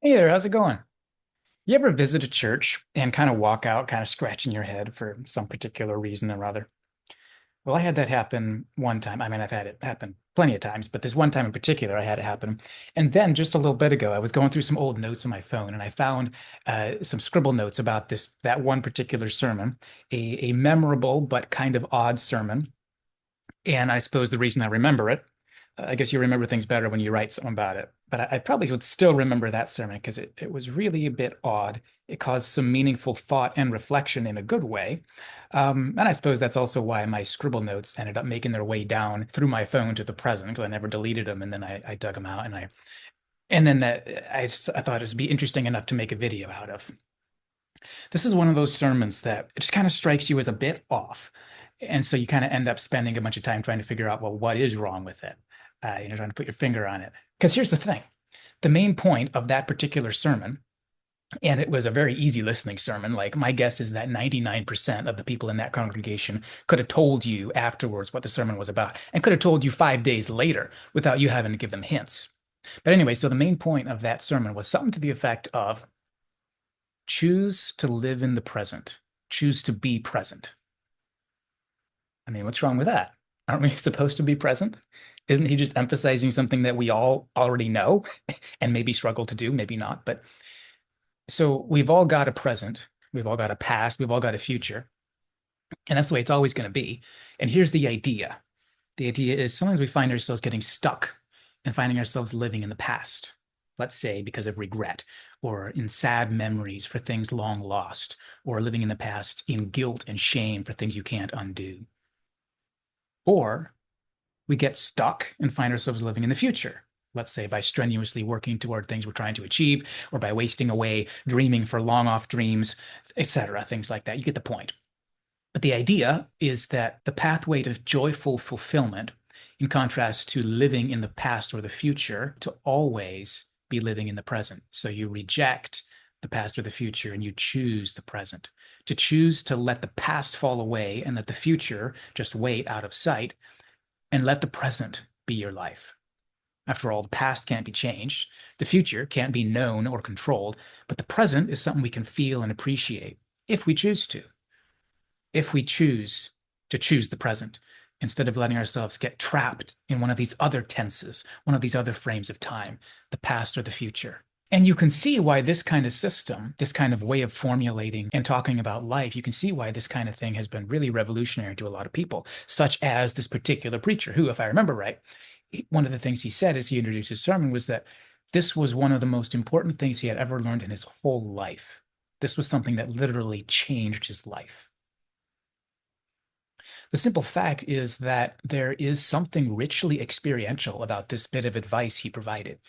Hey there, how's it going? You ever visit a church and kind of walk out, kind of scratching your head for some particular reason or other? Well, I had that happen one time. I mean, I've had it happen plenty of times, but this one time in particular, I had it happen. And then just a little bit ago, I was going through some old notes on my phone, and I found some scribble notes about that one particular sermon, a memorable but kind of odd sermon. And I suppose the reason I remember it, I guess you remember things better when you write something about it. But I probably would still remember that sermon because it was really a bit odd. It caused some meaningful thought and reflection in a good way. And I suppose that's also why my scribble notes ended up making their way down through my phone to the present because I never deleted them. And then I dug them out and then I thought it would be interesting enough to make a video out of. This is one of those sermons that it just kind of strikes you as a bit off. And so you kind of end up spending a bunch of time trying to figure out, well, what is wrong with it? Trying to put your finger on it. Because here's the thing. The main point of that particular sermon, and it was a very easy listening sermon. Like my guess is that 99% of the people in that congregation could have told you afterwards what the sermon was about and could have told you 5 days later without you having to give them hints. But anyway, so the main point of that sermon was something to the effect of choose to live in the present, choose to be present. I mean, what's wrong with that? Aren't we supposed to be present? Isn't he just emphasizing something that we all already know and maybe struggle to do, maybe not? But so we've all got a present, we've all got a past, we've all got a future, and that's the way it's always going to be. And here's the idea. The idea is sometimes we find ourselves getting stuck and finding ourselves living in the past, let's say because of regret or in sad memories for things long lost, or living in the past in guilt and shame for things you can't undo. Or we get stuck and find ourselves living in the future. Let's say by strenuously working toward things we're trying to achieve, or by wasting away dreaming for long off dreams, etc., things like that. You get the point. But the idea is that the pathway to joyful fulfillment, in contrast to living in the past or the future, to always be living in the present. So you reject the past or the future and you choose the present. To choose to let the past fall away and let the future just wait out of sight and let the present be your life. After all, the past can't be changed, the future can't be known or controlled, but the present is something we can feel and appreciate if we choose to. If we choose to choose the present instead of letting ourselves get trapped in one of these other tenses, one of these other frames of time, the past or the future. And you can see why this kind of system, this kind of way of formulating and talking about life, you can see why this kind of thing has been really revolutionary to a lot of people, such as this particular preacher, who, if I remember right, one of the things he said as he introduced his sermon was that this was one of the most important things he had ever learned in his whole life. This was something that literally changed his life. The simple fact is that there is something richly experiential about this bit of advice he provided.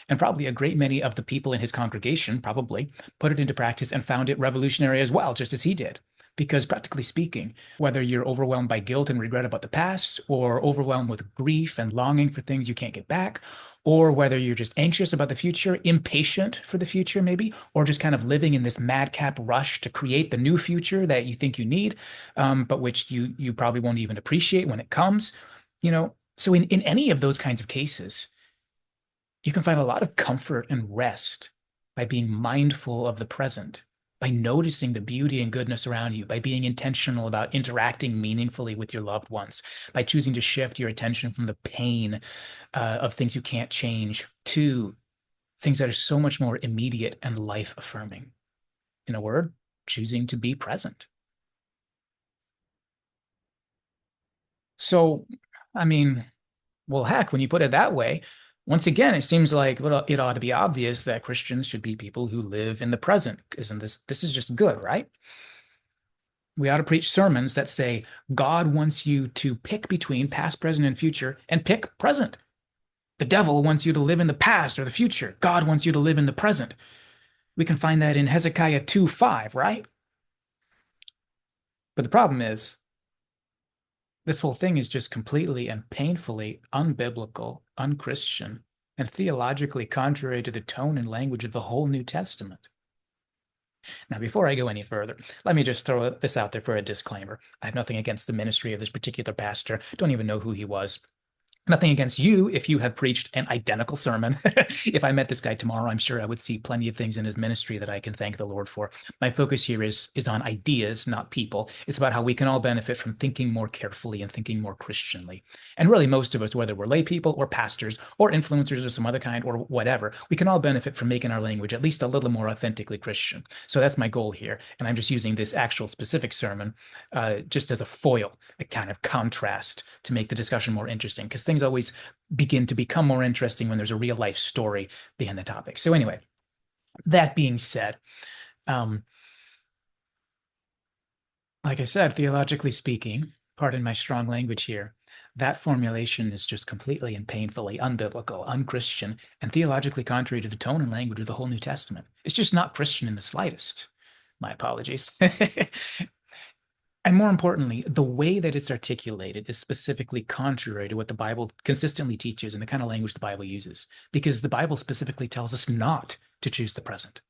And probably a great many of the people in his congregation probably put it into practice and found it revolutionary as well, just as he did. Because practically speaking, whether you're overwhelmed by guilt and regret about the past, or overwhelmed with grief and longing for things you can't get back, or whether you're just anxious about the future, impatient for the future, maybe, or just kind of living in this madcap rush to create the new future that you think you need, but which you probably won't even appreciate when it comes, So in any of those kinds of cases, you can find a lot of comfort and rest by being mindful of the present, by noticing the beauty and goodness around you, by being intentional about interacting meaningfully with your loved ones, by choosing to shift your attention from the pain of things you can't change to things that are so much more immediate and life affirming. In a word, choosing to be present. So, I mean, well, heck, when you put it that way, once again, it seems like it ought to be obvious that Christians should be people who live in the present. Isn't this is just good, right? We ought to preach sermons that say God wants you to pick between past, present, and future and pick present. The devil wants you to live in the past or the future. God wants you to live in the present. We can find that in Hezekiah 2:5, right? But the problem is, this whole thing is just completely and painfully unbiblical, unchristian, and theologically contrary to the tone and language of the whole New Testament. Now, before I go any further, let me just throw this out there for a disclaimer. I have nothing against the ministry of this particular pastor. Don't even know who he was. Nothing against you if you had preached an identical sermon. If I met this guy tomorrow, I'm sure I would see plenty of things in his ministry that I can thank the Lord for. My focus here is on ideas, not people. It's about how we can all benefit from thinking more carefully and thinking more Christianly. And really, most of us, whether we're lay people or pastors or influencers of some other kind or whatever, we can all benefit from making our language at least a little more authentically Christian. So that's my goal here. And I'm just using this actual specific sermon just as a foil, a kind of contrast to make the discussion more interesting, because things always begin to become more interesting when there's a real life story behind the topic. So anyway, that being said, um, like I said, theologically speaking, pardon my strong language here, that formulation is just completely and painfully unbiblical, unchristian, and theologically contrary to the tone and language of the whole New Testament. It's just not Christian in the slightest. My apologies. And more importantly, the way that it's articulated is specifically contrary to what the Bible consistently teaches and the kind of language the Bible uses, because the Bible specifically tells us not to choose the present,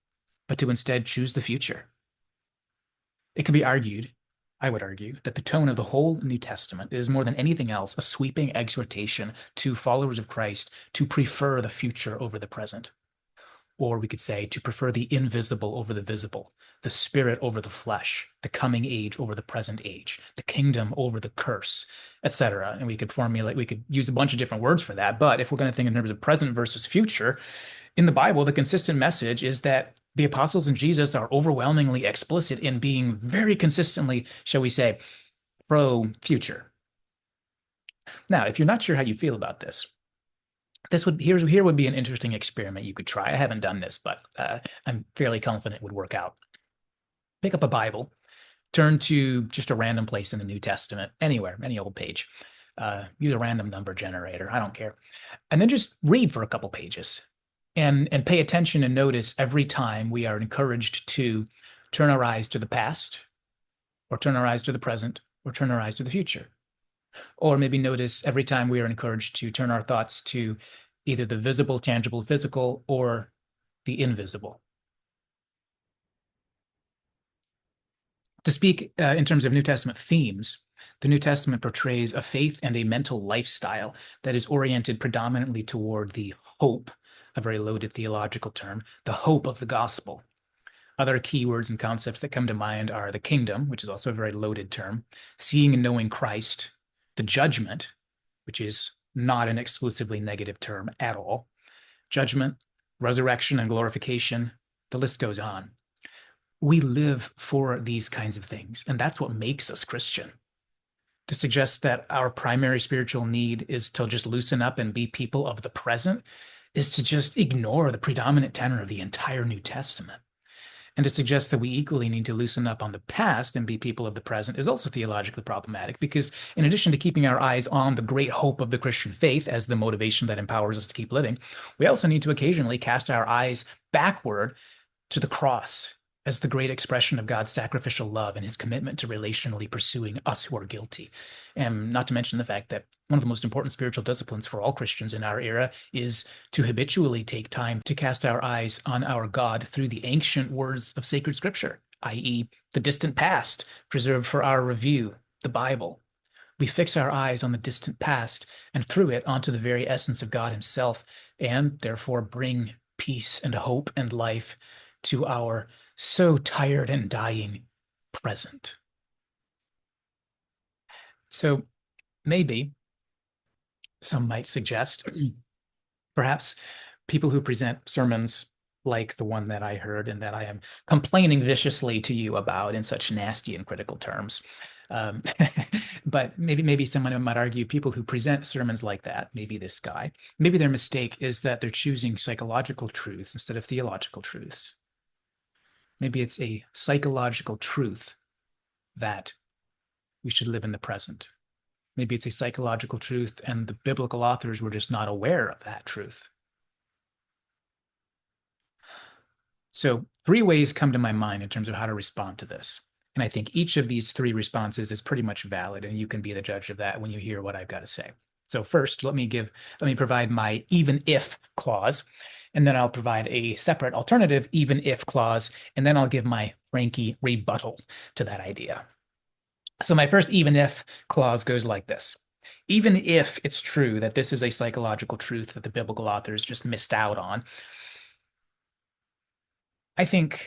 but to instead choose the future. It can be argued, I would argue, that the tone of the whole New Testament is more than anything else a sweeping exhortation to followers of Christ to prefer the future over the present. Or we could say to prefer the invisible over the visible, the spirit over the flesh, the coming age over the present age, the kingdom over the curse, etc. And we could use a bunch of different words for that. But if we're going to think in terms of present versus future, in the Bible, the consistent message is that the apostles and Jesus are overwhelmingly explicit in being very consistently, shall we say, pro future. Now, if you're not sure how you feel about this, here would be an interesting experiment you could try. I haven't done this, but I'm fairly confident it would work out. Pick up a Bible, turn to just a random place in the New Testament, anywhere, any old page. Use a random number generator. I don't care. And then just read for a couple pages and pay attention and notice every time we are encouraged to turn our eyes to the past or turn our eyes to the present or turn our eyes to the future. Or maybe notice every time we are encouraged to turn our thoughts to either the visible, tangible, physical, or the invisible. To speak in terms of New Testament themes, the New Testament portrays a faith and a mental lifestyle that is oriented predominantly toward the hope, a very loaded theological term, the hope of the gospel. Other keywords and concepts that come to mind are the kingdom, which is also a very loaded term, seeing and knowing Christ, the judgment, which is not an exclusively negative term at all, judgment, resurrection, and glorification. The list goes on. We live for these kinds of things, and that's what makes us Christian. To suggest that our primary spiritual need is to just loosen up and be people of the present is to just ignore the predominant tenor of the entire New Testament. And to suggest that we equally need to loosen up on the past and be people of the present is also theologically problematic, because in addition to keeping our eyes on the great hope of the Christian faith as the motivation that empowers us to keep living, we also need to occasionally cast our eyes backward to the cross as the great expression of God's sacrificial love and his commitment to relationally pursuing us who are guilty. And not to mention the fact that one of the most important spiritual disciplines for all Christians in our era is to habitually take time to cast our eyes on our God through the ancient words of sacred scripture, i.e., the distant past preserved for our review, the Bible. We fix our eyes on the distant past and through it onto the very essence of God himself, and therefore bring peace and hope and life to our so tired and dying present. So maybe some might suggest perhaps people who present sermons like the one that I heard and that I am complaining viciously to you about in such nasty and critical terms. But maybe someone might argue people who present sermons like that, maybe this guy, maybe their mistake is that they're choosing psychological truths instead of theological truths. Maybe it's a psychological truth that we should live in the present. Maybe it's a psychological truth and the biblical authors were just not aware of that truth. So 3 ways come to my mind in terms of how to respond to this. And I think each of these 3 responses is pretty much valid, and you can be the judge of that when you hear what I've got to say. So first, let me provide my even if clause, and then I'll provide a separate alternative even if clause, and then I'll give my cranky rebuttal to that idea. So my first even if clause goes like this. even if it's true that this is a psychological truth that the biblical authors just missed out on, I think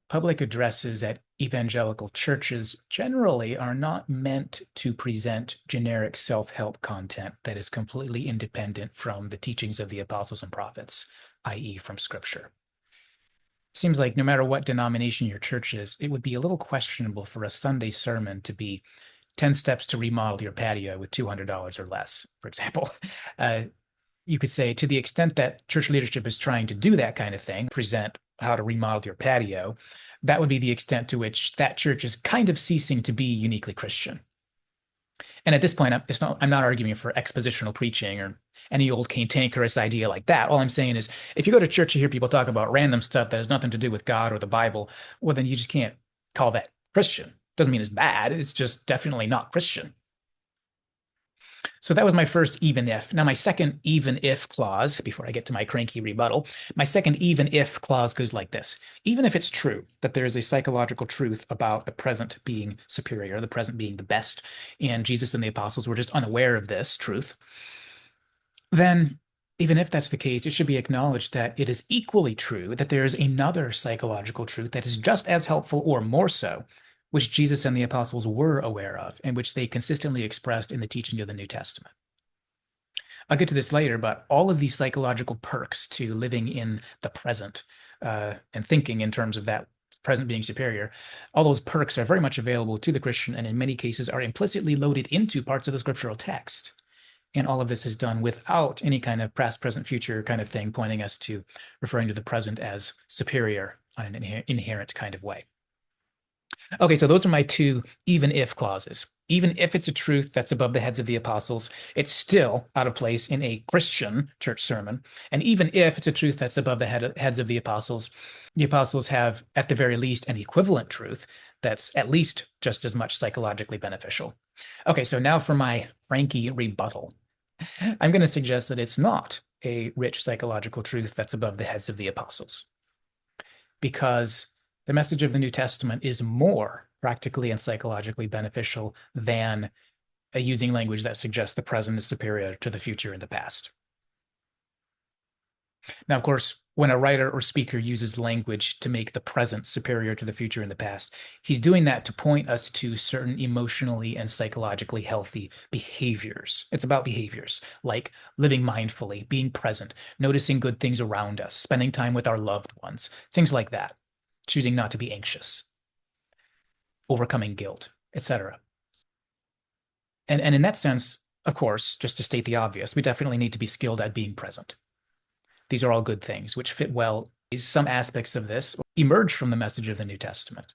public addresses at evangelical churches generally are not meant to present generic self-help content that is completely independent from the teachings of the apostles and prophets, i.e., from Scripture. Seems like no matter what denomination your church is, it would be a little questionable for a Sunday sermon to be 10 steps to remodel your patio with $200 or less, for example. You could say, to the extent that church leadership is trying to do that kind of thing, present how to remodel your patio, that would be the extent to which that church is kind of ceasing to be uniquely Christian. And at this point, I'm not arguing for expositional preaching or any old cantankerous idea like that. All I'm saying is, if you go to church and hear people talk about random stuff that has nothing to do with God or the Bible, well, then you just can't call that Christian. Doesn't mean it's bad. It's just definitely not Christian. So that was my first even if. Now, my second even if clause, before I get to my cranky rebuttal, my second even if clause goes like this. Even if it's true that there is a psychological truth about the present being superior, the present being the best, and Jesus and the apostles were just unaware of this truth, then even if that's the case, it should be acknowledged that it is equally true that there is another psychological truth that is just as helpful or more so, which Jesus and the apostles were aware of and which they consistently expressed in the teaching of the New Testament. I'll get to this later, but all of these psychological perks to living in the present and thinking in terms of that present being superior, all those perks are very much available to the Christian and in many cases are implicitly loaded into parts of the scriptural text. And all of this is done without any kind of past, present, future kind of thing pointing us to referring to the present as superior on an inherent kind of way. Okay, so those are my two even if clauses. Even if it's a truth that's above the heads of the apostles, it's still out of place in a Christian church sermon. And even if it's a truth that's above the heads of the apostles have, at the very least, an equivalent truth that's at least just as much psychologically beneficial. Okay, so now for my cranky rebuttal. I'm going to suggest that it's not a rich psychological truth that's above the heads of the apostles, because the message of the New Testament is more practically and psychologically beneficial than using language that suggests the present is superior to the future and the past. Now, of course, when a writer or speaker uses language to make the present superior to the future and the past, he's doing that to point us to certain emotionally and psychologically healthy behaviors. It's about behaviors like living mindfully, being present, noticing good things around us, spending time with our loved ones, things like that, choosing not to be anxious, overcoming guilt, etc. And in that sense, of course, just to state the obvious, we definitely need to be skilled at being present. These are all good things which fit well. Some aspects of this emerge from the message of the New Testament,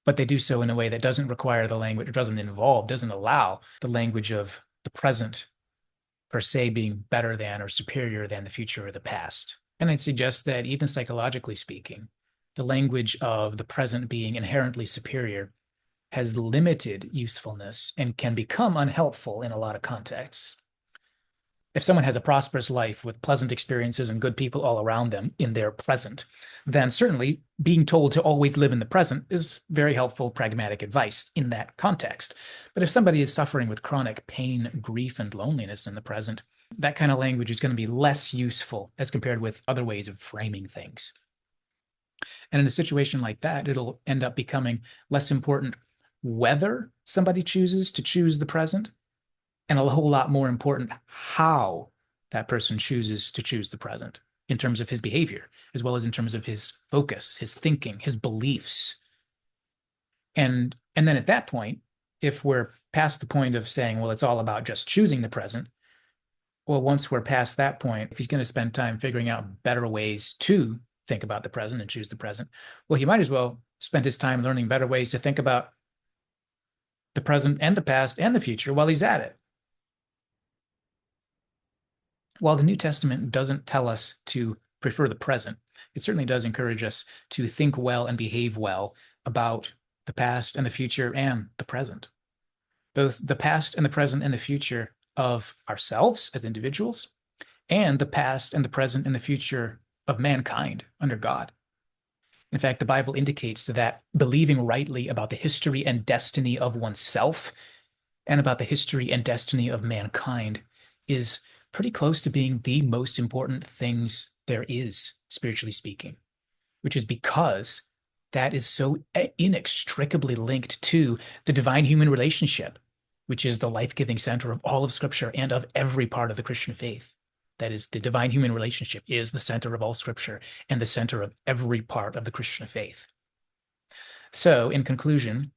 but they do so in a way that doesn't require the language, doesn't allow the language of the present per se being better than or superior than the future or the past. And I'd suggest that even psychologically speaking, the language of the present being inherently superior has limited usefulness and can become unhelpful in a lot of contexts. If someone has a prosperous life with pleasant experiences and good people all around them in their present, then certainly being told to always live in the present is very helpful, pragmatic advice in that context. But if somebody is suffering with chronic pain, grief, and loneliness in the present, that kind of language is going to be less useful as compared with other ways of framing things. And in a situation like that, it'll end up becoming less important whether somebody chooses to choose the present, and a whole lot more important how that person chooses to choose the present in terms of his behavior, as well as in terms of his focus, his thinking, his beliefs. And then at that point, if we're past the point of saying, well, it's all about just choosing the present, well, once we're past that point, if he's going to spend time figuring out better ways to think about the present and choose the present, well, he might as well spend his time learning better ways to think about the present and the past and the future while he's at it. While the New Testament doesn't tell us to prefer the present, it certainly does encourage us to think well and behave well about the past and the future and the present. Both the past and the present and the future of ourselves as individuals, and the past and the present and the future of mankind under God. In fact, the Bible indicates that believing rightly about the history and destiny of oneself and about the history and destiny of mankind is pretty close to being the most important things there is, spiritually speaking, which is because that is so inextricably linked to the divine human relationship, which is the life-giving center of all of Scripture and of every part of the Christian faith. That is, the divine human relationship is the center of all Scripture and the center of every part of the Christian faith. So, in conclusion,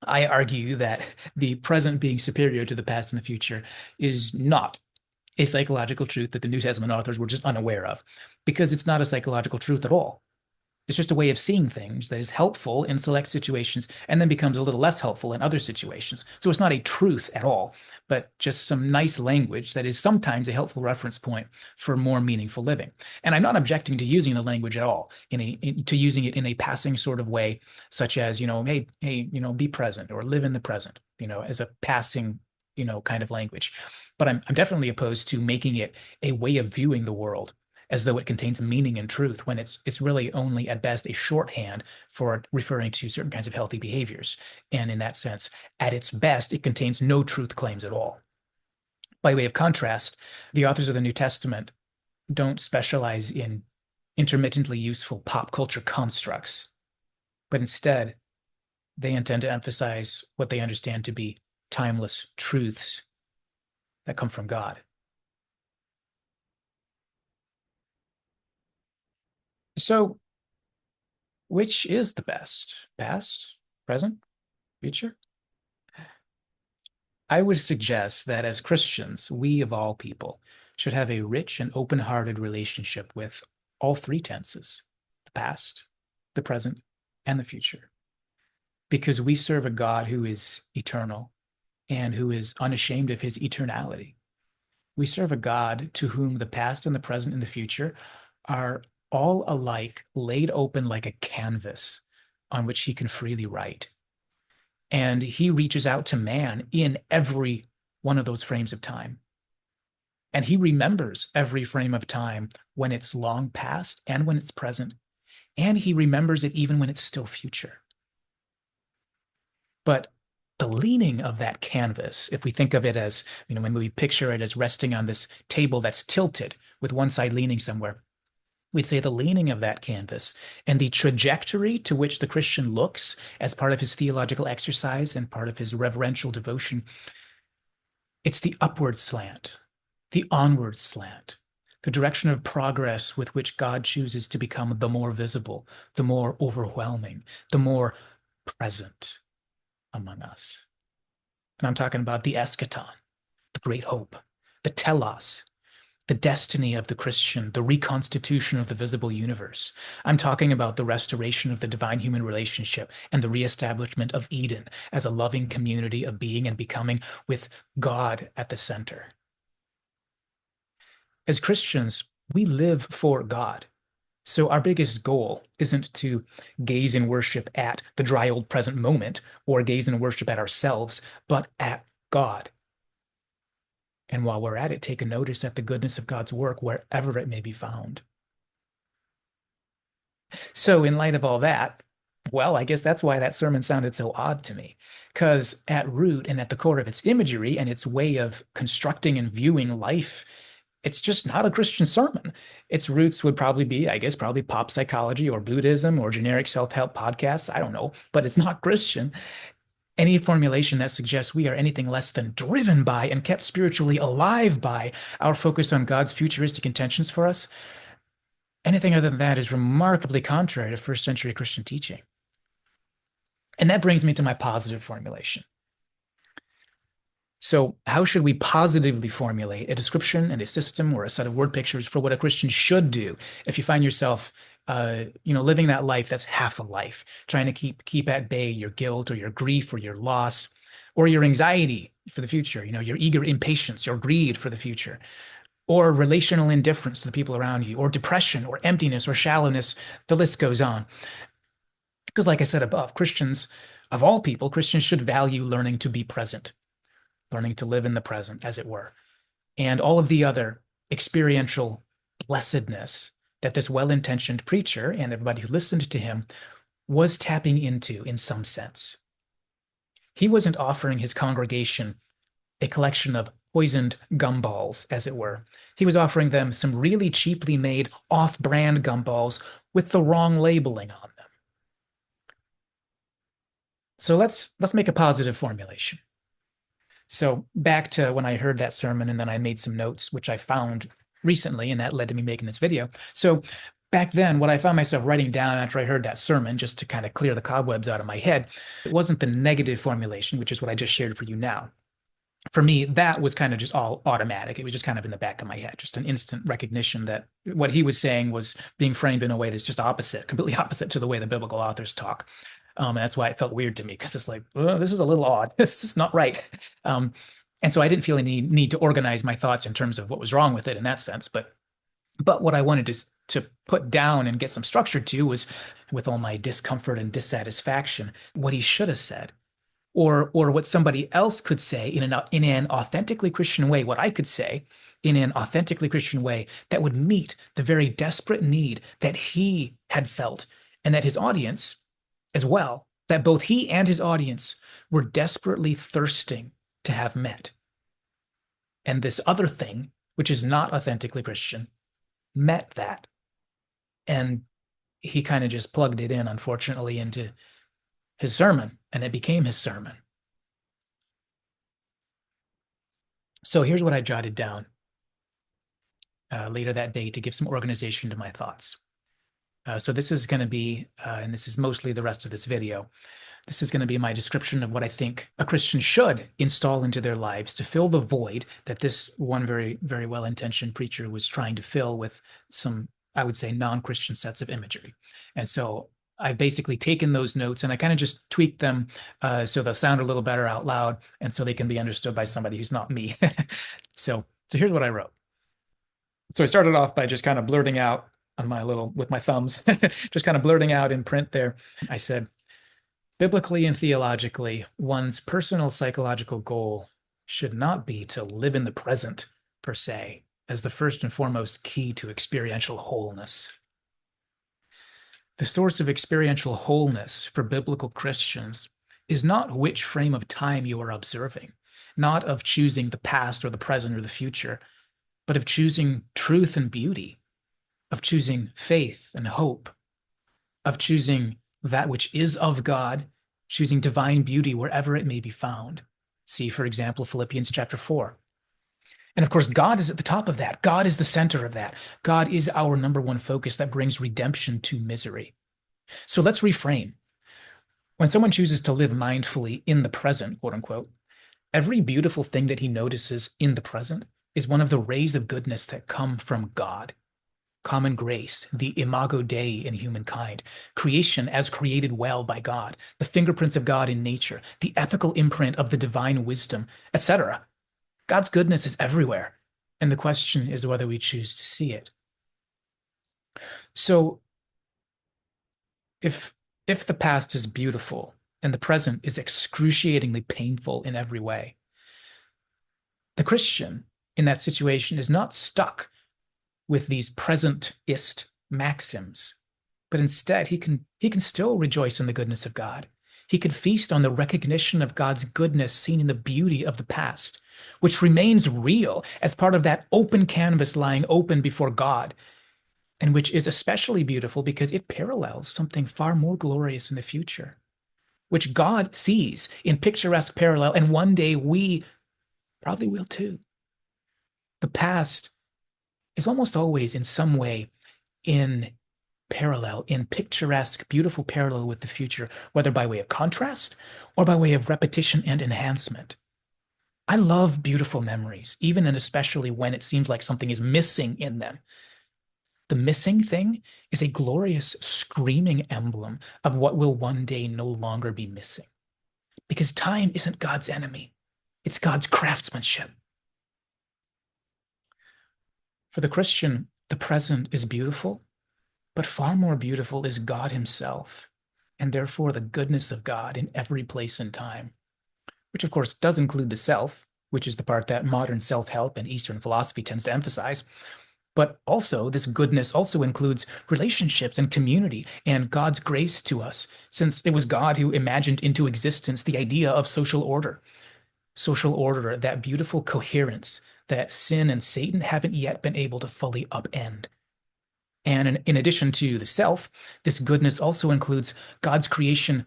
I argue that the present being superior to the past and the future is not a psychological truth that the New Testament authors were just unaware of, because it's not a psychological truth at all. It's just a way of seeing things that is helpful in select situations and then becomes a little less helpful in other situations. So it's not a truth at all, but just some nice language that is sometimes a helpful reference point for more meaningful living. And I'm not objecting to using the language at all, to using it in a passing sort of way, such as, hey, be present or live in the present, as a passing, kind of language. But I'm definitely opposed to making it a way of viewing the world as though it contains meaning and truth, when it's really only at best a shorthand for referring to certain kinds of healthy behaviors. And in that sense, at its best, it contains no truth claims at all. By way of contrast, the authors of the New Testament don't specialize in intermittently useful pop culture constructs, but instead, they intend to emphasize what they understand to be timeless truths that come from God. So, which is the best? Past, present, future? I would suggest that as Christians, we of all people should have a rich and open-hearted relationship with all three tenses, the past, the present, and the future, because we serve a God who is eternal and who is unashamed of his eternality. We serve a God to whom the past and the present and the future are all alike laid open like a canvas on which he can freely write. And he reaches out to man in every one of those frames of time. And he remembers every frame of time when it's long past and when it's present. And he remembers it even when it's still future. But the leaning of that canvas, if we think of it as, when we picture it as resting on this table that's tilted with one side leaning somewhere, we'd say the leaning of that canvas and the trajectory to which the Christian looks as part of his theological exercise and part of his reverential devotion, it's the upward slant, the onward slant, the direction of progress with which God chooses to become the more visible, the more overwhelming, the more present among us. And I'm talking about the eschaton, the great hope, the telos, the destiny of the Christian, the reconstitution of the visible universe. I'm talking about the restoration of the divine human relationship and the reestablishment of Eden as a loving community of being and becoming with God at the center. As Christians, we live for God. So our biggest goal isn't to gaze in worship at the dry old present moment or gaze in worship at ourselves, but at God. And while we're at it, take a notice at the goodness of God's work wherever it may be found. So, in light of all that, well, I guess that's why that sermon sounded so odd to me. Because at root and at the core of its imagery and its way of constructing and viewing life, it's just not a Christian sermon. Its roots would probably be, I guess, probably pop psychology or Buddhism or generic self-help podcasts. I don't know, but it's not Christian. Any formulation that suggests we are anything less than driven by and kept spiritually alive by our focus on God's futuristic intentions for us, anything other than that is remarkably contrary to first century Christian teaching. And that brings me to my positive formulation. So how should we positively formulate a description and a system or a set of word pictures for what a Christian should do if you find yourself living that life that's half a life, trying to keep at bay your guilt or your grief or your loss or your anxiety for the future, your eager impatience, your greed for the future, or relational indifference to the people around you, or depression or emptiness or shallowness. The list goes on. Because like I said above, Christians, of all people, Christians should value learning to be present, learning to live in the present, as it were, and all of the other experiential blessedness that this well-intentioned preacher and everybody who listened to him was tapping into in some sense. He wasn't offering his congregation a collection of poisoned gumballs, as it were. He was offering them some really cheaply made off-brand gumballs with the wrong labeling on them. So let's make a positive formulation. So back to when I heard that sermon, and then I made some notes, which I found recently, and that led to me making this video. So back then, what I found myself writing down after I heard that sermon, just to kind of clear the cobwebs out of my head, it wasn't the negative formulation, which is what I just shared for you now. For me, that was kind of just all automatic. It was just kind of in the back of my head, just an instant recognition that what he was saying was being framed in a way that's just opposite, completely opposite to the way the biblical authors talk. And that's why it felt weird to me, because it's like, oh, this is a little odd. This is not right. And so I didn't feel any need to organize my thoughts in terms of what was wrong with it in that sense. But what I wanted to put down and get some structure to was, with all my discomfort and dissatisfaction, what he should have said, or what somebody else could say in an authentically Christian way, what I could say in an authentically Christian way that would meet the very desperate need that he had felt, and that his audience as well, that both he and his audience were desperately thirsting to have met. And this other thing, which is not authentically Christian, met that. And he kind of just plugged it in, unfortunately, into his sermon, and it became his sermon. So here's what I jotted down later that day to give some organization to my thoughts. So this is going to be, and this is mostly the rest of this video, this is going to be my description of what I think a Christian should install into their lives to fill the void that this one very, very well-intentioned preacher was trying to fill with some, I would say, non-Christian sets of imagery. And so I've basically taken those notes and I kind of just tweaked them so they'll sound a little better out loud and so they can be understood by somebody who's not me. So here's what I wrote. So I started off by just kind of blurting out on my little, with my thumbs, just kind of blurting out in print there. I said, biblically and theologically, one's personal psychological goal should not be to live in the present, per se, as the first and foremost key to experiential wholeness. The source of experiential wholeness for biblical Christians is not which frame of time you are observing, not of choosing the past or the present or the future, but of choosing truth and beauty, of choosing faith and hope, of choosing that which is of God, choosing divine beauty wherever it may be found. See, for example, Philippians chapter 4. And of course, God is at the top of that. God is the center of that. God is our number one focus that brings redemption to misery. So let's reframe. When someone chooses to live mindfully in the present, quote unquote, every beautiful thing that he notices in the present is one of the rays of goodness that come from God. Common grace, the imago Dei in humankind, creation as created well by God, the fingerprints of God in nature, the ethical imprint of the divine wisdom, etc. God's goodness is everywhere, and the question is whether we choose to see it. So, if the past is beautiful and the present is excruciatingly painful in every way, the Christian in that situation is not stuck with these presentist maxims, but instead he can still rejoice in the goodness of God. He could feast on the recognition of God's goodness seen in the beauty of the past, which remains real as part of that open canvas lying open before God, and which is especially beautiful because it parallels something far more glorious in the future, which God sees in picturesque parallel, and one day we probably will too. The past is almost always in some way in parallel, in picturesque, beautiful parallel with the future, whether by way of contrast or by way of repetition and enhancement. I love beautiful memories, even and especially when it seems like something is missing in them. The missing thing is a glorious, screaming emblem of what will one day no longer be missing. Because time isn't God's enemy. It's God's craftsmanship. For the Christian, the present is beautiful, but far more beautiful is God himself, and therefore the goodness of God in every place and time, which of course does include the self, which is the part that modern self-help and Eastern philosophy tends to emphasize, But also, this goodness also includes relationships and community and God's grace to us, since it was God who imagined into existence the idea of social order, that beautiful coherence that sin and Satan haven't yet been able to fully upend. And in addition to the self, this goodness also includes God's creation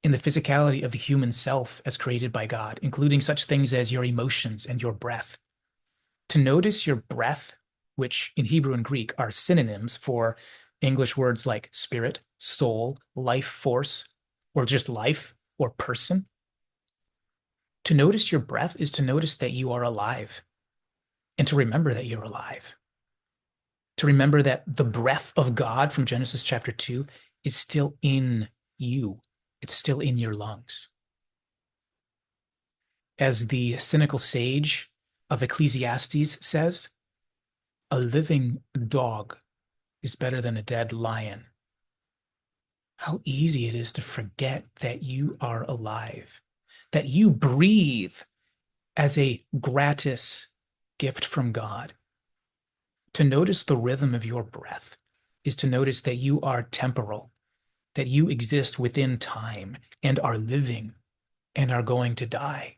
in the physicality of the human self as created by God, including such things as your emotions and your breath. To notice your breath, which in Hebrew and Greek are synonyms for English words like spirit, soul, life force, or just life or person. To notice your breath is to notice that you are alive and to remember that you're alive. To remember that the breath of God from Genesis chapter 2 is still in you, it's still in your lungs. As the cynical sage of Ecclesiastes says, a living dog is better than a dead lion. How easy it is to forget that you are alive, that you breathe as a gratis gift from God. To notice the rhythm of your breath is to notice that you are temporal, that you exist within time and are living and are going to die.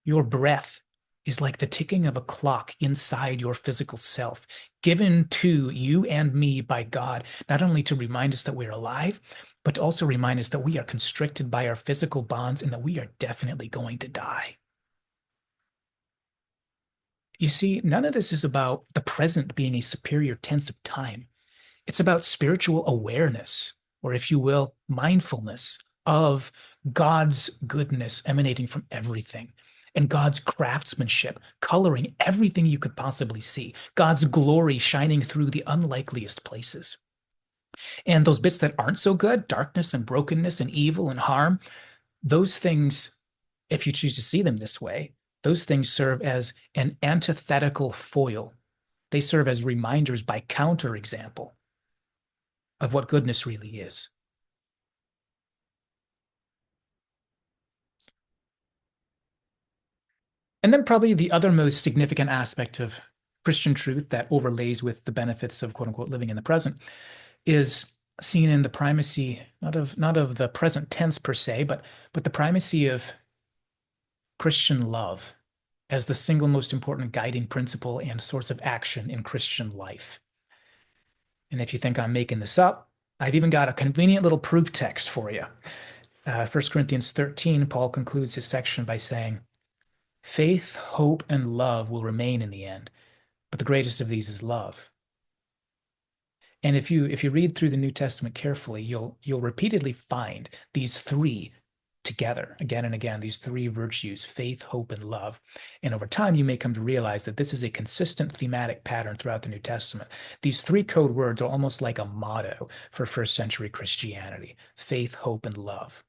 Your breath is like the ticking of a clock inside your physical self, given to you and me by God, not only to remind us that we're alive, but to also remind us that we are constricted by our physical bonds and that we are definitely going to die. You see, none of this is about the present being a superior tense of time. It's about spiritual awareness, or if you will, mindfulness of God's goodness emanating from everything and God's craftsmanship coloring everything you could possibly see, God's glory shining through the unlikeliest places. And those bits that aren't so good, darkness and brokenness and evil and harm, those things, if you choose to see them this way, those things serve as an antithetical foil. They serve as reminders by counterexample of what goodness really is. And then probably the other most significant aspect of Christian truth that overlays with the benefits of quote unquote living in the present is seen in the primacy not of the present tense per se, but the primacy of Christian love as the single most important guiding principle and source of action in Christian life. And if you think I'm making this up, I've even got a convenient little proof text for you. 1 Corinthians 13, Paul concludes his section by saying, faith, hope, and love will remain in the end, but the greatest of these is love. And if you read through the New Testament carefully, you'll repeatedly find these three together again and again, these three virtues, faith, hope, and love. And over time, you may come to realize that this is a consistent thematic pattern throughout the New Testament. These three code words are almost like a motto for first century Christianity: faith, hope, and love.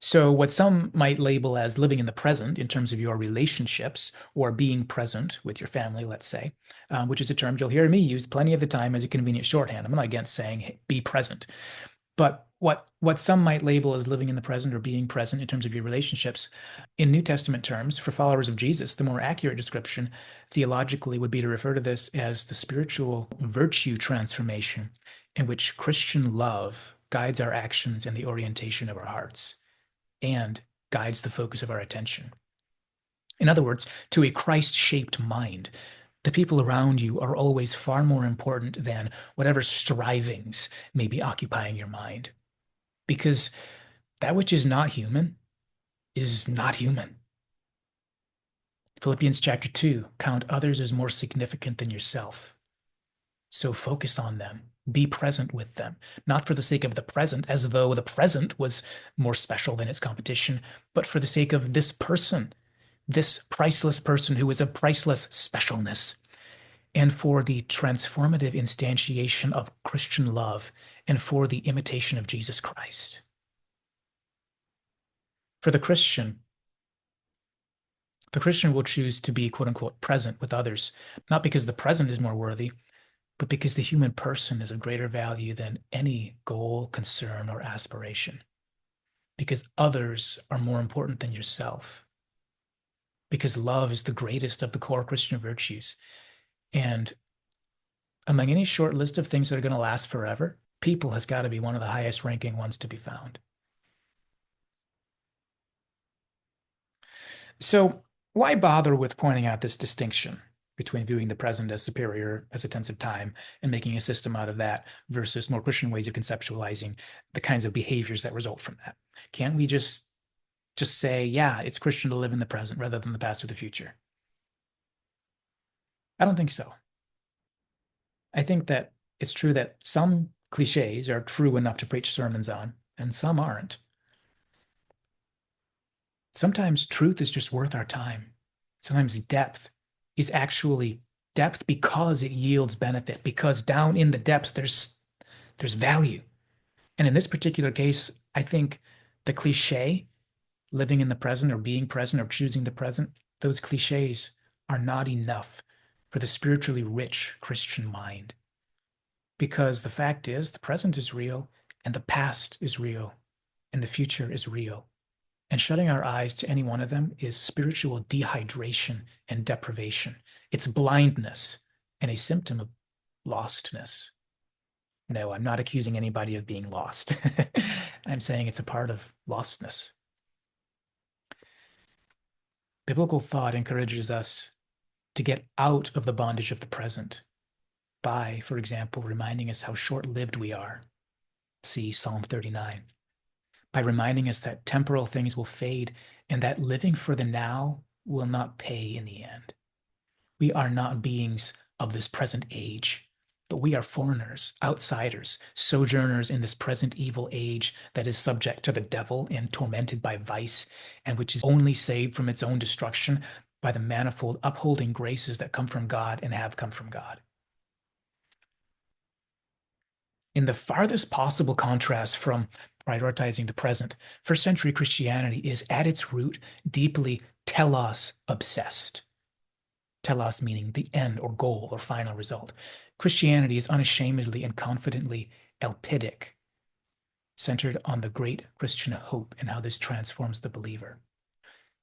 So, what some might label as living in the present in terms of your relationships or being present with your family, let's say, which is a term you'll hear me use plenty of the time as a convenient shorthand. I'm not against saying hey, be present. But what some might label as living in the present or being present in terms of your relationships, in New Testament terms, for followers of Jesus, the more accurate description theologically would be to refer to this as the spiritual virtue transformation in which Christian love guides our actions and the orientation of our hearts and guides the focus of our attention. In other words, to a Christ-shaped mind, the people around you are always far more important than whatever strivings may be occupying your mind. Because that which is not human is not human. Philippians chapter 2, count others as more significant than yourself. So focus on them. Be present with them, not for the sake of the present, as though the present was more special than its competition, but for the sake of this person, this priceless person who is of priceless specialness, and for the transformative instantiation of Christian love, and for the imitation of Jesus Christ. For the Christian will choose to be quote unquote present with others, not because the present is more worthy, but because the human person is of greater value than any goal, concern, or aspiration. Because others are more important than yourself. Because love is the greatest of the core Christian virtues. And among any short list of things that are going to last forever, people has got to be one of the highest ranking ones to be found. So, why bother with pointing out this distinction between viewing the present as superior, as a tense of time, and making a system out of that versus more Christian ways of conceptualizing the kinds of behaviors that result from that? Can't we just say, yeah, it's Christian to live in the present rather than the past or the future? I don't think so. I think that it's true that some cliches are true enough to preach sermons on, and some aren't. Sometimes truth is just worth our time. Sometimes depth is actually depth because it yields benefit, because down in the depths there's value. And in this particular case, I think the cliche, living in the present or being present or choosing the present, those cliches are not enough for the spiritually rich Christian mind. Because the fact is, the present is real, and the past is real, and the future is real. And shutting our eyes to any one of them is spiritual dehydration and deprivation. It's blindness and a symptom of lostness. No, I'm not accusing anybody of being lost. I'm saying it's a part of lostness. Biblical thought encourages us to get out of the bondage of the present by, for example, reminding us how short lived we are. See Psalm 39. By reminding us that temporal things will fade and that living for the now will not pay in the end. We are not beings of this present age, but we are foreigners, outsiders, sojourners in this present evil age that is subject to the devil and tormented by vice, and which is only saved from its own destruction by the manifold upholding graces that come from God and have come from God. In the farthest possible contrast from prioritizing the present, first century Christianity is at its root deeply telos obsessed. Telos meaning the end or goal or final result. Christianity is unashamedly and confidently elpidic, centered on the great Christian hope and how this transforms the believer.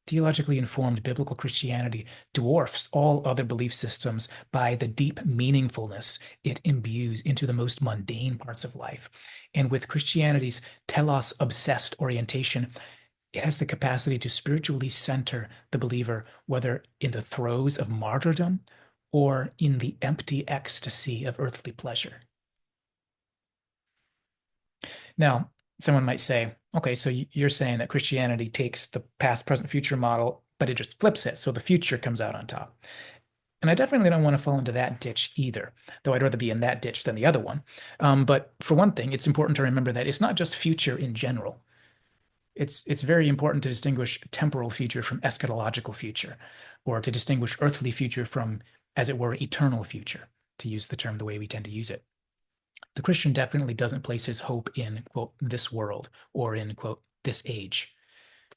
Theologically informed biblical Christianity dwarfs all other belief systems by the deep meaningfulness it imbues into the most mundane parts of life. And with Christianity's telos obsessed orientation, it has the capacity to spiritually center the believer, whether in the throes of martyrdom or in the empty ecstasy of earthly pleasure. Now, someone might say, okay, so you're saying that Christianity takes the past, present, future model, but it just flips it. So the future comes out on top. And I definitely don't want to fall into that ditch either, though I'd rather be in that ditch than the other one. But for one thing, it's important to remember that it's not just future in general. It's very important to distinguish temporal future from eschatological future, or to distinguish earthly future from, as it were, eternal future, to use the term the way we tend to use it. The Christian definitely doesn't place his hope in, quote, this world or in, quote, this age.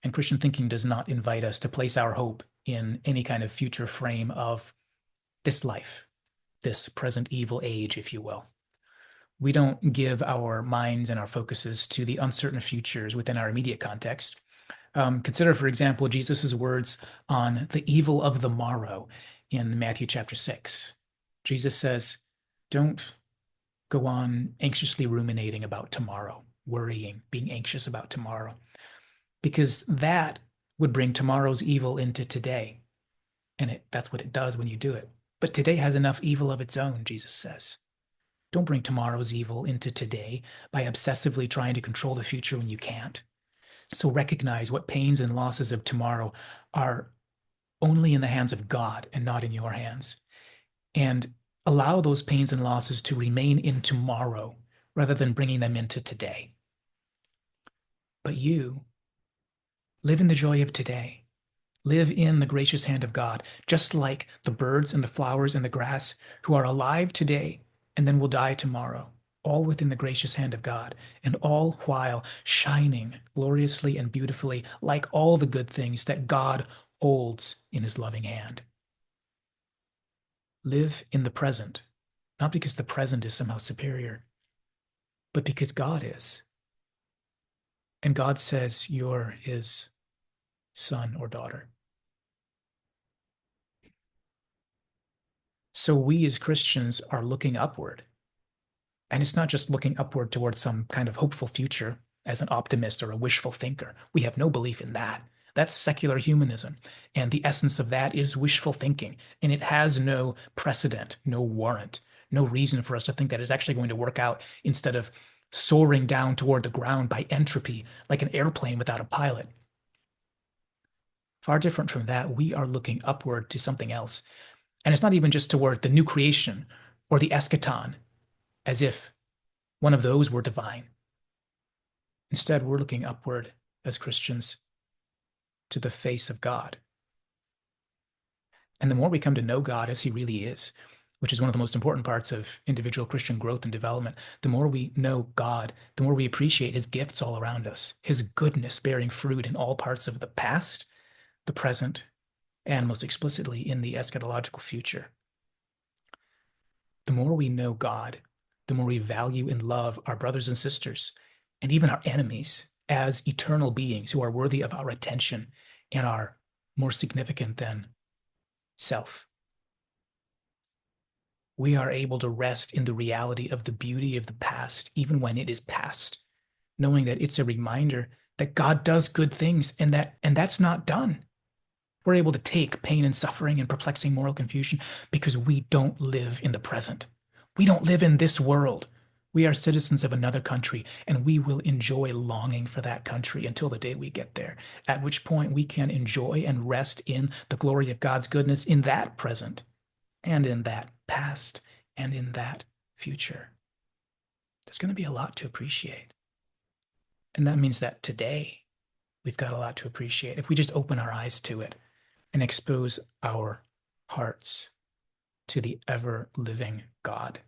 And Christian thinking does not invite us to place our hope in any kind of future frame of this life, this present evil age, if you will. We don't give our minds and our focuses to the uncertain futures within our immediate context. Consider, for example, Jesus' words on the evil of the morrow in Matthew chapter 6. Jesus says, don't go on anxiously ruminating about tomorrow, worrying, being anxious about tomorrow, because that would bring tomorrow's evil into today. And that's what it does when you do it. But today has enough evil of its own, Jesus says. Don't bring tomorrow's evil into today by obsessively trying to control the future when you can't. So recognize what pains and losses of tomorrow are only in the hands of God and not in your hands. And allow those pains and losses to remain in tomorrow rather than bringing them into today. But you live in the joy of today. Live in the gracious hand of God, just like the birds and the flowers and the grass who are alive today and then will die tomorrow, all within the gracious hand of God, and all while shining gloriously and beautifully like all the good things that God holds in his loving hand. Live in the present, not because the present is somehow superior, but because God is. And God says you're his son or daughter. So we as Christians are looking upward. And it's not just looking upward towards some kind of hopeful future as an optimist or a wishful thinker. We have no belief in that. That's secular humanism. And the essence of that is wishful thinking. And it has no precedent, no warrant, no reason for us to think that it's actually going to work out instead of soaring down toward the ground by entropy like an airplane without a pilot. Far different from that, we are looking upward to something else. And it's not even just toward the new creation or the eschaton, as if one of those were divine. Instead, we're looking upward as Christians to the face of God. And the more we come to know God as he really is, which is one of the most important parts of individual Christian growth and development, the more we know God, the more we appreciate his gifts all around us, his goodness bearing fruit in all parts of the past, the present, and most explicitly in the eschatological future. The more we know God, the more we value and love our brothers and sisters, and even our enemies as eternal beings who are worthy of our attention and are more significant than self. We are able to rest in the reality of the beauty of the past, even when it is past, knowing that it's a reminder that God does good things and that's not done. We're able to take pain and suffering and perplexing moral confusion because we don't live in the present. We don't live in this world. We are citizens of another country, and we will enjoy longing for that country until the day we get there, at which point we can enjoy and rest in the glory of God's goodness in that present, and in that past, and in that future. There's going to be a lot to appreciate. And that means that today we've got a lot to appreciate if we just open our eyes to it and expose our hearts to the ever living God.